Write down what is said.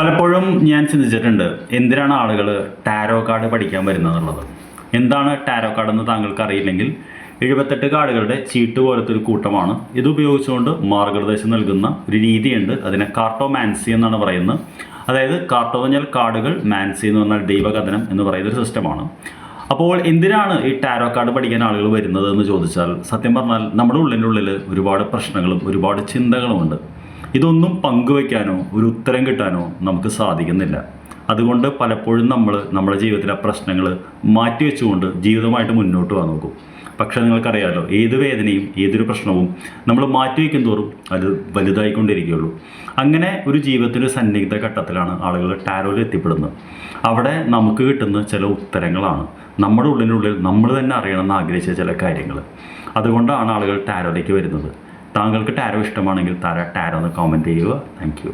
പലപ്പോഴും ഞാൻ ചിന്തിച്ചിട്ടുണ്ട് എന്തിനാണ് ആളുകൾ ടാരോ കാർഡ് പഠിക്കാൻ വരുന്നതെന്നുള്ളത്. എന്താണ് ടാരോ കാർഡ് എന്ന് താങ്കൾക്ക് അറിയില്ലെങ്കിൽ 78 കാർഡുകളുടെ ചീട്ട് പോലത്തെ ഒരു കൂട്ടമാണ്. ഇത് ഉപയോഗിച്ചുകൊണ്ട് മാർഗനിർദ്ദേശം നൽകുന്ന ഒരു രീതിയുണ്ട്. അതിനെ കാർട്ടോമാൻസി എന്നാണ് പറയുന്നത്. അതായത് കാർട്ടോ എന്ന് പറഞ്ഞാൽ കാർഡുകൾ, മാൻസി എന്ന് പറഞ്ഞാൽ ദൈവകഥനം എന്ന് പറയുന്ന ഒരു സിസ്റ്റമാണ്. അപ്പോൾ എന്തിനാണ് ഈ ടാരോ കാർഡ് പഠിക്കാൻ ആളുകൾ വരുന്നത് എന്ന് ചോദിച്ചാൽ, സത്യം പറഞ്ഞാൽ നമ്മുടെ ഉള്ളിൽ ഒരുപാട് പ്രശ്നങ്ങളും ഒരുപാട് ചിന്തകളുമുണ്ട്. ഇതൊന്നും പങ്കുവയ്ക്കാനോ ഒരു ഉത്തരം കിട്ടാനോ നമുക്ക് സാധിക്കുന്നില്ല. അതുകൊണ്ട് പലപ്പോഴും നമ്മുടെ ജീവിതത്തിലെ പ്രശ്നങ്ങൾ മാറ്റിവെച്ചുകൊണ്ട് ജീവിതമായിട്ട് മുന്നോട്ട് പോകാൻ നോക്കും. പക്ഷേ നിങ്ങൾക്കറിയാമല്ലോ, ഏത് വേദനയും ഏതൊരു പ്രശ്നവും നമ്മൾ മാറ്റിവെക്കും തോറും അത് വലുതായിക്കൊണ്ടിരിക്കുകയുള്ളൂ. അങ്ങനെ ഒരു ജീവിതത്തിൻ്റെ സന്നിഗ്ധ ഘട്ടത്തിലാണ് ആളുകൾ ടാരോയിൽ എത്തിപ്പെടുന്നത്. അവിടെ നമുക്ക് കിട്ടുന്ന ചില ഉത്തരങ്ങളാണ് നമ്മുടെ ഉള്ളിനുള്ളിൽ നമ്മൾ തന്നെ അറിയണമെന്ന് ആഗ്രഹിച്ച ചില കാര്യങ്ങൾ. അതുകൊണ്ടാണ് ആളുകൾ ടാരോയിലേക്ക് വരുന്നത്. താങ്കൾക്ക് ടാരോ ഇഷ്ടമാണെങ്കിൽ ടാരോ എന്ന് കമൻറ്റ് ചെയ്യുക. Thank you.